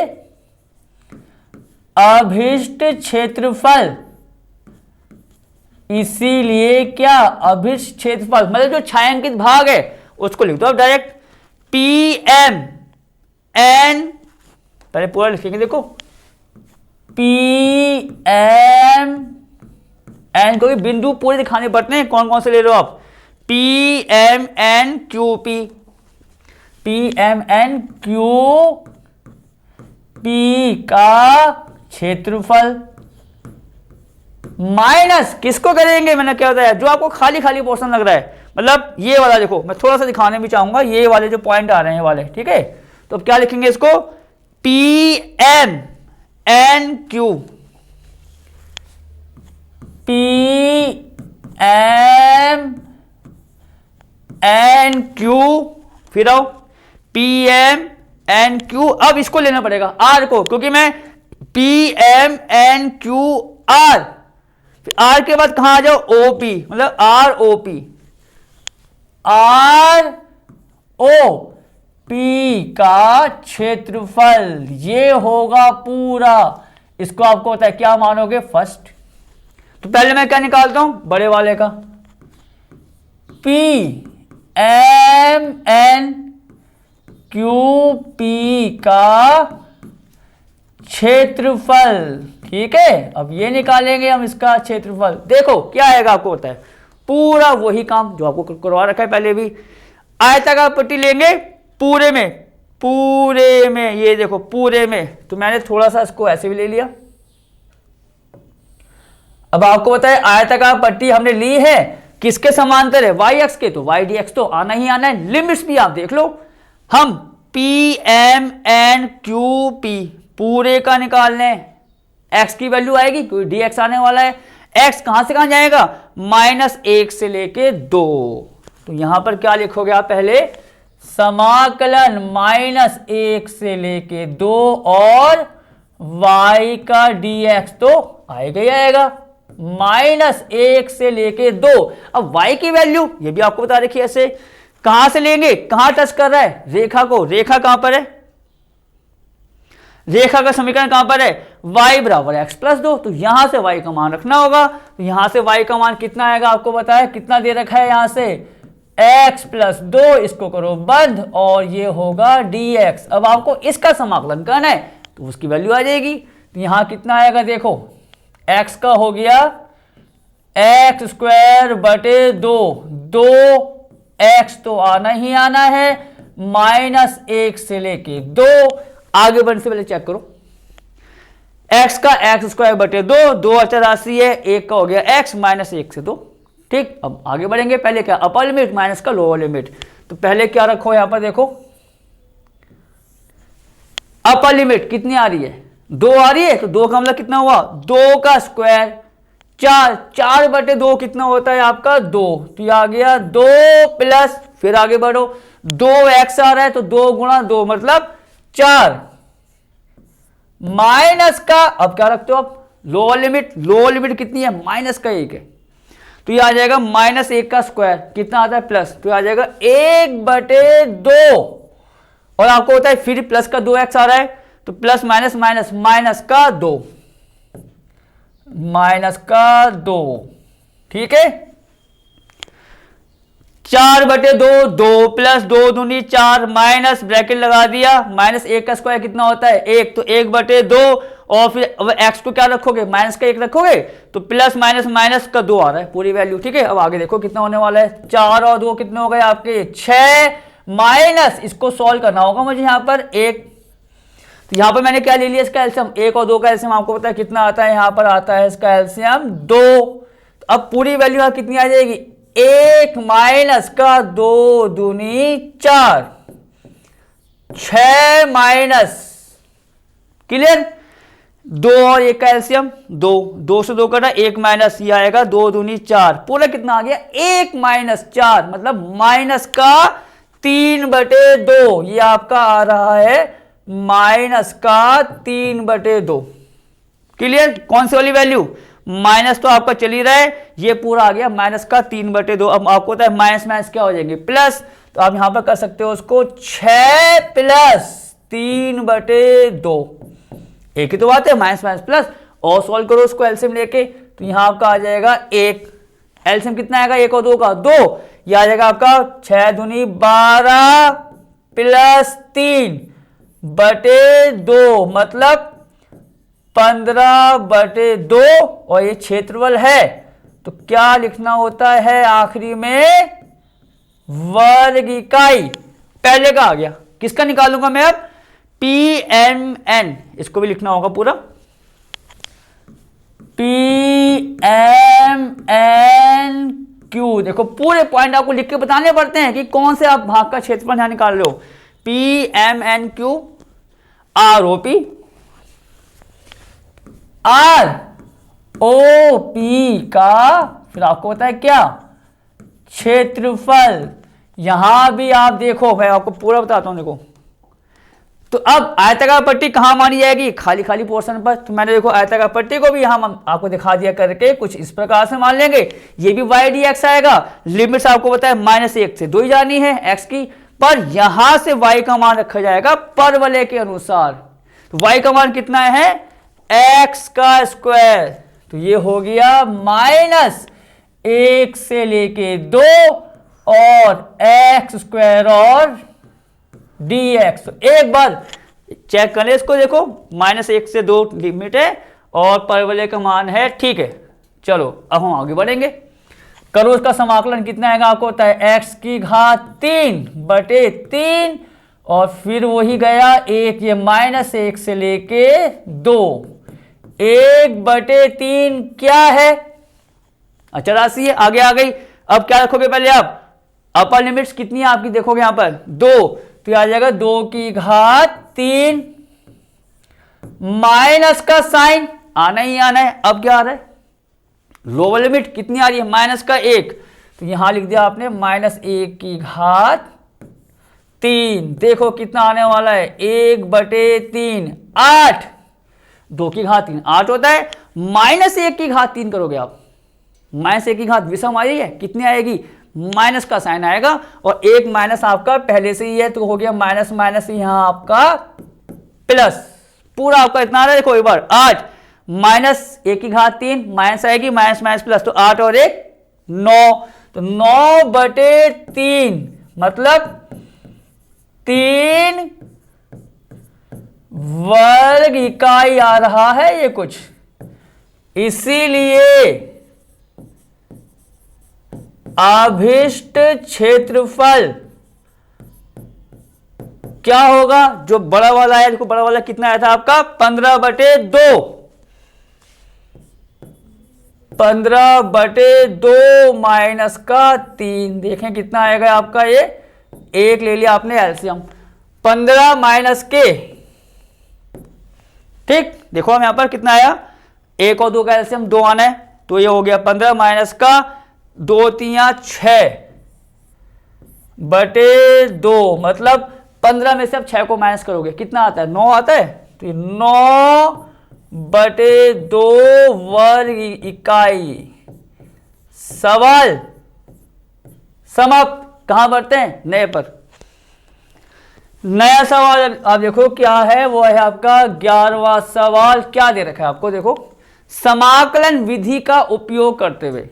अभिष्ट क्षेत्रफल, इसीलिए क्या अभिष्ट क्षेत्रफल मतलब जो छायांकित भाग है उसको लिख दो आप डायरेक्ट, PM N, पहले पूरा लिखेंगे, देखो PM N को भी बिंदु पूरे दिखाने पड़ते हैं, कौन कौन से ले लो आप, PM N Q P, PM N Q P का क्षेत्रफल माइनस किसको करेंगे, मैंने क्या बताया, जो आपको खाली खाली पोर्शन लग रहा है मतलब ये वाला देखो, मैं थोड़ा सा दिखाने भी चाहूंगा, ये वाले जो पॉइंट आ रहे हैं वाले, ठीक है। तो अब क्या लिखेंगे इसको, P M N Q, P M N Q, फिर आओ पी एम एन क्यू। अब इसको लेना पड़ेगा आर को, क्योंकि मैं P M N Q R, R के बाद कहां आ जाओ, ओपी, मतलब R O P, R O P का क्षेत्रफल ये होगा पूरा। इसको आपको होता है क्या मानोगे, फर्स्ट। तो पहले मैं क्या निकालता हूं, बड़े वाले का, P M N Q P का क्षेत्रफल, ठीक है। अब ये निकालेंगे हम इसका क्षेत्रफल, देखो क्या आएगा, आपको होता है पूरा वही काम जो आपको करवा रखा है पहले भी। आयताकार पट्टी लेंगे पूरे में, पूरे में, ये देखो पूरे में, तो मैंने थोड़ा सा इसको ऐसे भी ले लिया। अब आपको पता है आयताकार पट्टी हमने ली है, किसके समांतर है, वाई एक्स के, तो वाई डी एक्स तो आना ही आना है। लिमिट्स भी आप देख लो, हम P M N Q P पूरे का निकाल लें, एक्स की वैल्यू आएगी क्योंकि डी एक्स आने वाला है। एक्स कहां से कहां जाएगा, -1 से लेके 2, तो यहां पर क्या लिखोगे आप, पहले समाकलन -1 से लेके 2 और y का dx तो आएगा ही आएगा, -1 से लेके 2। अब y की वैल्यू ये भी आपको बता रखी है, ऐसे कहां से लेंगे, कहां टच कर रहा है, रेखा को, रेखा कहां पर है, रेखा का समीकरण कहां पर है, y बराबर x प्लस 2, तो यहां से y का मान रखना होगा। तो यहां से y का मान कितना आएगा, आपको बताया कितना दे रखा है, यहां से x प्लस 2, इसको करो बंद और ये होगा dx। अब आपको इसका समाकलन करना है तो उसकी वैल्यू आ जाएगी, तो यहां कितना आएगा, देखो x का हो गया x स्क्वायर बटे 2, 2x तो आना ही आना है, -1 से लेके 2, आगे बढ़ने से पहले चेक करो, x का x स्क्वायर बटे 2, 2 अचर राशि है, 1 का हो गया x, -1 से 2, ठीक। अब आगे बढ़ेंगे, पहले क्या, अपर लिमिट माइनस का लोअर लिमिट, तो पहले क्या रखो यहां पर, देखो अपर लिमिट कितनी आ रही है, 2 आ रही है, तो 2 का मतलब कितना हुआ, 2 का स्क्वायर 4, 4 बटे 2 कितना होता है आपका 2, तो ये आ गया 2 प्लस, फिर आगे बढ़ो 2x आ रहा है, तो 2 गुणा 2 मतलब 4, माइनस का, अब क्या रखते हो आप, लोअर लिमिट, लोअर लिमिट कितनी है, -1 है, तो ये आ जाएगा -1 का स्क्वायर, कितना आता है प्लस, तो ये आ जाएगा 1 बटे 2, और आपको होता है फिर प्लस का 2x आ रहा है, तो प्लस माइनस माइनस, माइनस का 2, माइनस का 2, ठीक है। 4 बटे 2, 2 प्लस 2 दूनी 4, माइनस ब्रैकेट लगा दिया, -1 का स्क्वायर कितना होता है 1, तो 1 बटे 2, और फिर अब x को क्या रखोगे, माइनस का 1 रखोगे, तो प्लस माइनस माइनस का 2 आ रहा है पूरी वैल्यू, ठीक है। अब आगे देखो कितना होने वाला है, 4 और 2 कितने हो गए आपके 6, माइनस इसको सॉल्व करना होगा मुझे यहाँ पर 1, तो यहाँ पर मैंने क्या ले लिया, इसका एलसीएम, 1 और 2 का एलसीएम आपको पता है कितना आता है, यहाँ पर आता है इसका एलसीएम 2, तो अब पूरी वैल्यू यहाँ कितनी आ जाएगी, 1 माइनस का 2 दूनी 4, 6 माइनस, क्लियर, 2 और 1 का एलसीएम 2, 2 से 2 कटा, 1 माइनस, ये आएगा 2 दूनी 4, पूरा कितना आ गया 1 माइनस 4, मतलब माइनस का 3 बटे 2, ये आपका आ रहा है माइनस का 3 बटे 2, क्लियर। कौन सी वाली वैल्यू, माइनस तो आपका चल ही रहा है, ये पूरा आ गया माइनस का 3 बटे 2। अब आपको पता है माइनस माइनस क्या हो जाएंगे प्लस, तो आप यहां पर कर सकते हो उसको 6 प्लस 3 बटे 2, एक ही तो बात है, माइनस माइनस प्लस, और सॉल्व करो उसको एलसीएम लेके, तो यहां आपका आ जाएगा 1, एलसीएम कितना आएगा 1 और 2 का 2, यह आ जाएगा आपका 6 दूनी 12 प्लस 3 बटे 2, मतलब 15 बटे 2, और ये क्षेत्रफल है, तो क्या लिखना होता है आखिरी में, वर्ग इकाई। पहले का आ गया, किसका निकालूंगा मैं अब, पी एम एन, इसको भी लिखना होगा पूरा, पी एम एन क्यू। देखो पूरे पॉइंट आपको लिख के बताने पड़ते हैं कि कौन से आप भाग का क्षेत्रफल यहां निकाल रहे हो। P M N Q R O P, R O P का फिर आपको पता है क्या, क्षेत्रफल। यहां भी आप देखो, मैं आपको पूरा बताता हूं। देखो तो अब आयताकार पट्टी कहां मानी जाएगी, खाली खाली पोर्शन पर। तो मैंने देखो आयताकार पट्टी को भी यहां आपको दिखा दिया करके कुछ इस प्रकार से मान लेंगे। ये भी वाई डी एक्स आएगा। लिमिट्स आपको पता है -1 से 2 ही जानी है एक्स की, पर यहां से वाई का मान रखा जाएगा परवलय के अनुसार। तो वाई का मान कितना है, एक्स का स्क्वायर। तो ये हो गया -1 से लेके 2 और एक्स स्क्वायर और dx। तो एक बार चेक करें इसको। देखो -1 से 2 लिमिट है और परवलय का मान है, ठीक है। चलो अब हम आगे बढ़ेंगे। करो उसका समाकलन, कितना आएगा आपको पता है, x की घात 3/3 और फिर वही गया 1, ये -1 से लेके 2, 1/3 क्या है, अच्छा राशि है, आगे आ गई। अब क्या रखोगे पहले आप, अपर लिमिट्स कितनी है आपकी, देखोगे यहां पर 2, तो आ जाएगा 2 की घात 3 माइनस का साइन आना ही आना है। अब क्या आ रहा है, लोअर लिमिट कितनी आ रही है, -1, तो यहां लिख दिया आपने -1 की घात 3। देखो कितना आने वाला है, 1/3 8, 2 की घात 3 8 होता है। -1 की घात 3 करोगे आप, -1 की घात विषम आ रही है, कितनी आएगी, माइनस का साइन आएगा और एक माइनस आपका पहले से ही है, तो हो गया माइनस माइनस यहां आपका प्लस। पूरा आपका इतना आ रहा है, देखो एक बार 8 -1 की घात 3 माइनस आएगी, माइनस माइनस प्लस, तो 8 और 1 9, तो 9/3 मतलब 3 वर्ग इकाई आ रहा है ये कुछ। इसीलिए अभिष्ट क्षेत्रफल क्या होगा, जो बड़ा वाला है, देखो बड़ा वाला कितना आया था आपका 15/2, 15/2 माइनस का 3, देखें कितना आएगा आपका, ये 1 ले लिया आपने एलसीएम, 15 माइनस के, ठीक। देखो हम यहां पर कितना आया, 1 और 2 का एलसीएम 2 आना है, तो ये हो गया 15 माइनस का 2 3 6/2, मतलब 15 में से आप 6 को माइनस करोगे कितना आता है, 9 आता है। तो 9/2 वर्ग इकाई। सवाल समाप्त। कहां बढ़ते हैं, नए पर। नया सवाल आप देखो क्या है, वो है आपका 11वां सवाल। क्या दे रखा है आपको, देखो समाकलन विधि का उपयोग करते हुए,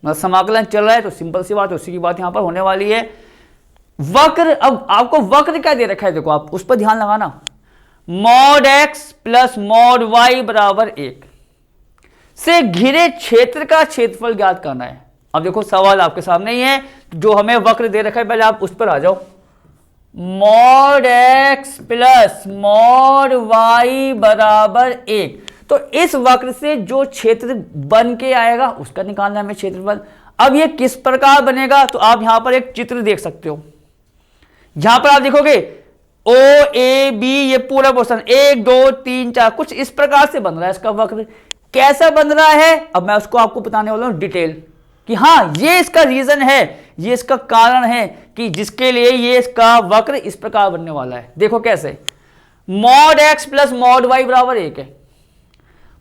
समाकलन चल रहा है तो सिंपल सी बात है, उसी की बात यहां पर होने वाली है। वक्र, अब आपको वक्र क्या दे रखा है, देखो आप उस पर ध्यान लगाना। mod x plus mod y बराबर 1 से घिरे क्षेत्र का क्षेत्रफल ज्ञात करना है। अब देखो सवाल आपके सामने ही है, जो हमें वक्र दे रखा है पहले आप उस पर आ जाओ। mod x plus mod y बराबर 1, तो इस वक्र से जो क्षेत्र बन के आएगा उसका निकालना है हमें क्षेत्रफल। अब ये किस प्रकार बनेगा, तो आप यहां पर एक चित्र देख सकते हो। यहां पर आप देखोगे ओ ए बी, ये पूरा पोर्शन 1 2 3 4 कुछ इस प्रकार से बन रहा है इसका वक्र। कैसा बन रहा है, अब मैं उसको आपको बताने वाला हूं डिटेल, कि हाँ ये इसका रीजन है, ये इसका कारण है कि जिसके लिए ये इसका वक्र इस प्रकार बनने वाला है। देखो कैसे, mod x plus mod y बराबर 1 है।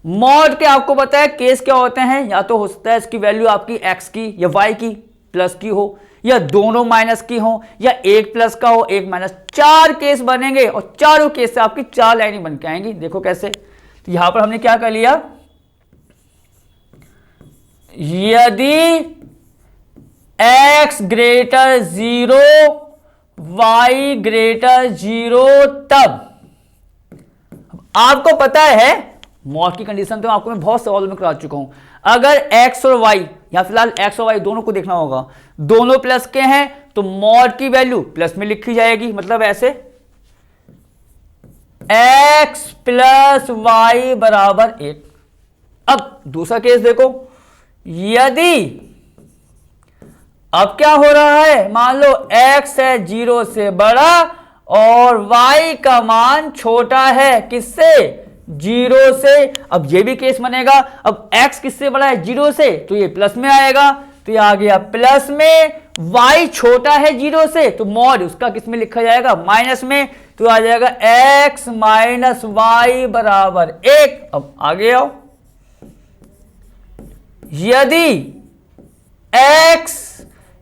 मॉड के आपको पता है केस क्या होते हैं, या तो हो सकता है इसकी वैल्यू आपकी x की या y की प्लस की हो, या दोनों माइनस की हो, या एक प्लस का हो एक माइनस। 4 केस बनेंगे और चारों केस से आपकी 4 लाइनें बन के आएंगी। देखो कैसे, तो यहां पर हमने क्या कर लिया, यदि x ग्रेटर 0 y ग्रेटर 0 तब, आपको पता है मॉड की कंडीशन तो आपको मैं बहुत सवालों में करा चुका हूं। अगर x और y, या फिलहाल x और y दोनों को देखना होगा, दोनों प्लस के हैं तो मॉड की वैल्यू प्लस में लिखी जाएगी, मतलब ऐसे x प्लस y बराबर 1। अब दूसरा केस देखो, यदि अब क्या हो रहा है, मान लो x है 0 से बड़ा और y का मान छोटा है किससे, 0 से। अब ये भी केस बनेगा, अब x किससे बड़ा है 0 से, तो ये प्लस में आएगा, तो ये आ गया प्लस में। y छोटा है 0 से, तो मॉड उसका किस में लिखा जाएगा, माइनस में, तो आ जाएगा x माइनस वाई बराबर 1। अब आगे आओ, यदि x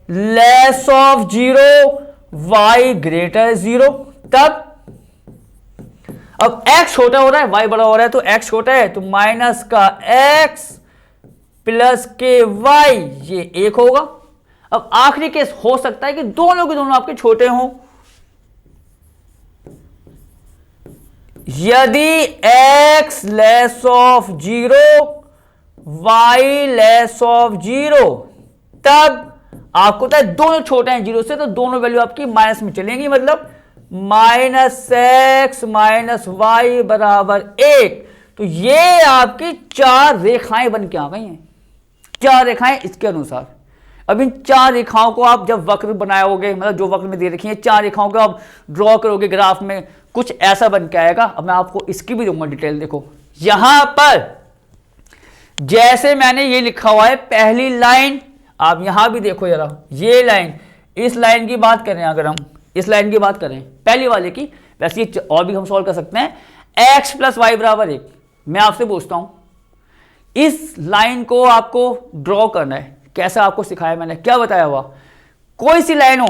less of 0 y greater 0 तब, अब x छोटा हो रहा है y बड़ा हो रहा है, तो x छोटा है तो माइनस का x प्लस के y ये 1 होगा। अब आखिरी केस हो सकता है कि दोनों के दोनों आपके छोटे हों, यदि x less of 0 y less of 0 तब आपको पता है दोनों छोटे हैं 0 से, तो दोनों वैल्यू आपकी माइनस में चलेंगी, मतलब माइनस एक्स माइनस वाई बराबर 1। तो ये आपकी 4 रेखाएं बन के आ गई हैं, 4 रेखाएं इसके अनुसार। अब इन 4 रेखाओं को आप जब वक्र बनाओगे, मतलब जो वक्र में दे रखी है 4 रेखाओं को आप ड्रॉ करोगे ग्राफ में, कुछ ऐसा बन के आएगा। अब मैं आपको इसकी भी दूंगा डिटेल। देखो यहां पर जैसे मैंने ये लिखा हुआ है पहली लाइन, आप यहां भी देखो जरा, ये लाइन, इस लाइन की बात करें, अगर हम इस लाइन की बात करें पहली वाले की, वैसे ये और भी हम सॉल्व कर सकते हैं। x प्लस वाई बराबर 1। मैं आपसे पूछता हूं इस लाइन को आपको ड्रॉ करना है, कैसा आपको सिखाया मैंने, क्या बताया हुआ, कोई सी लाइन हो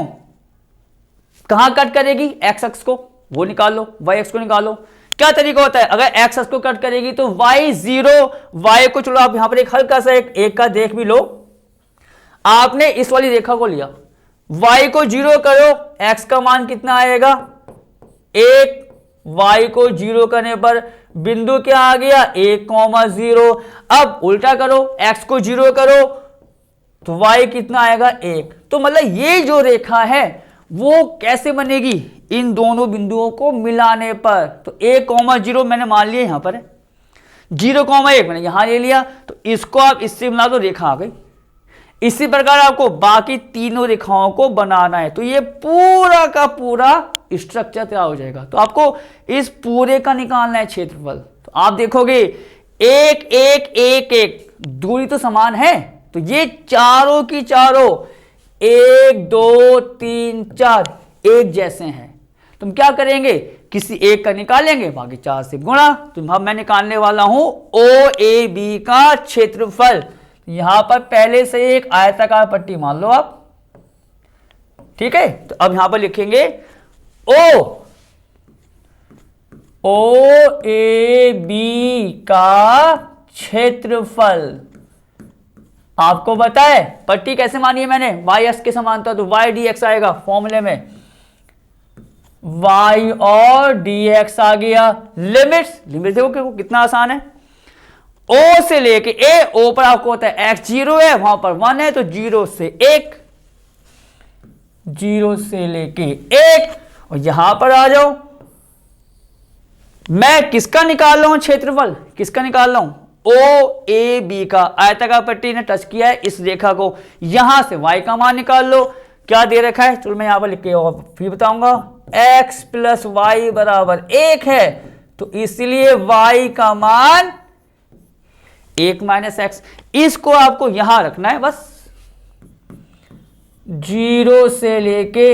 कहां कट करेगी, x अक्ष को वो निकाल लो, y अक्ष को निकालो। क्या तरीका होता है, अगर x अक्ष को कट करेगी तो y 0, y को चलो आप यहां पर एक हल्का सा एक का देख भी लो। आपने इस वाली रेखा को लिया, y को 0 करो, x का मान कितना आएगा 1, y को 0 करने पर बिंदु क्या आ गया 1,0। अब उल्टा करो, x को 0 करो तो y कितना आएगा 1। तो मतलब ये जो रेखा है वो कैसे बनेगी, इन दोनों बिंदुओं को मिलाने पर। तो 1,0 मैंने मान लिया यहां पर है, 0,1 मैंने यहां ले लिया, तो इसको आप इससे मिला दो, रेखा आ गई। इसी प्रकार आपको बाकी तीनों रेखाओं को बनाना है, तो ये पूरा का पूरा स्ट्रक्चर तैयार हो जाएगा। तो आपको इस पूरे का निकालना है क्षेत्रफल। तो आप देखोगे 1 1 1 1 दूरी तो समान है, तो ये चारों की चारों 1 2 3 4 एक जैसे हैं। तुम क्या करेंगे, किसी एक का निकालेंगे, बाकी 4 से गुणा। तो मैं निकालने वाला हूं OAB का क्षेत्रफल। यहां पर पहले से एक आयताकार पट्टी मान लो आप, ठीक है। तो अब यहां पर लिखेंगे OAB का क्षेत्रफल। आपको बताए पट्टी कैसे मानी है मैंने, y अक्ष के समांतर, तो y dx आएगा फॉर्मूले में, y और dx आ गया। लिमिट्स देखो कितना आसान है, O से लेके A, O पर आपको होता है x 0 है, वहां पर 1 है, तो 0 से 1, 0 से लेके 1। और यहां पर आ जाओ, मैं किसका निकाल रहा हूं क्षेत्रफल, किसका निकाल रहा हूं, OAB का। आयताकार पट्टी ने टच किया है इस रेखा को, यहां से y का मान निकाल लो। क्या दे रखा है, चलो मैं यहां पर लिख के और फिर बताऊंगा, x प्लस वाई बराबर 1 है, तो इसलिए y का मान 1 माइनस एक्स। इसको आपको यहां रखना है बस, 0 से लेके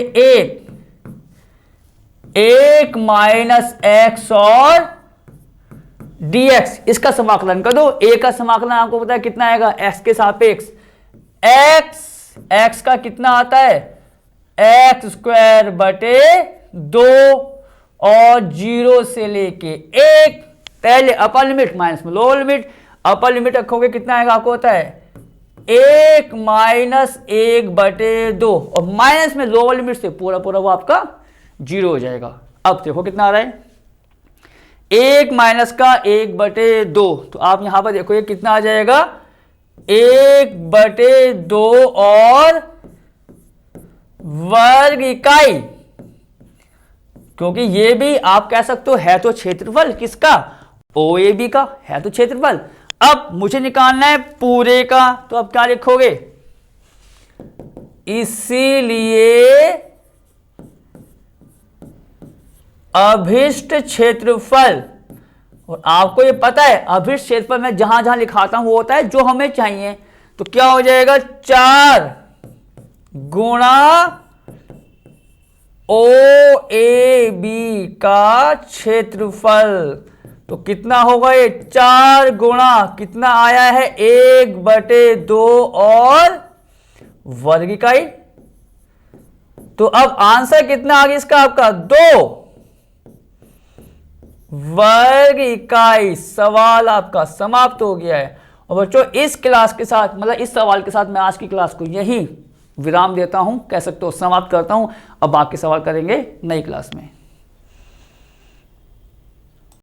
1 माइनस एक्स और dx, इसका समाकलन कर दो। a का समाकलन आपको पता है कितना आएगा, x के सापेक्ष, x का कितना आता है x स्क्वायर बटे 2 और 0 से लेके 1, पहले अपर लिमिट माइनस में लोअर लिमिट, अपर लिमिट रखोगे कितना आएगा आपको होता है 1 माइनस 1 बटे 2, और माइनस में लोअर लिमिट से पूरा वो आपका 0 हो जाएगा। अब देखो कितना आ रहा है 1 माइनस का 1 बटे 2, तो आप यहां पर देखो ये कितना आ जाएगा 1 बटे 2 और वर्ग इकाई, क्योंकि ये भी आप कह सकते हो है तो क्षेत्रफल किसका, OAB का है तो क्षेत्रफल। अब मुझे निकालना है पूरे का, तो अब क्या लिखोगे, इसीलिए अभिष्ट क्षेत्रफल, और आपको ये पता है अभिष्ट क्षेत्रफल में जहां जहां लिखाता हूं वो होता है जो हमें चाहिए। तो क्या हो जाएगा 4 गुणा ओ ए बी का क्षेत्रफल। तो कितना होगा ये 4 गुणा कितना आया है 1/2 और वर्ग इकाई। तो अब आंसर कितना आ गया इसका आपका 2 वर्ग इकाई। सवाल आपका समाप्त हो गया है। और बच्चों इस क्लास के साथ मतलब इस सवाल के साथ मैं आज की क्लास को यही विराम देता हूं, कह सकते हो समाप्त करता हूं। अब बाकी सवाल करेंगे नई क्लास में।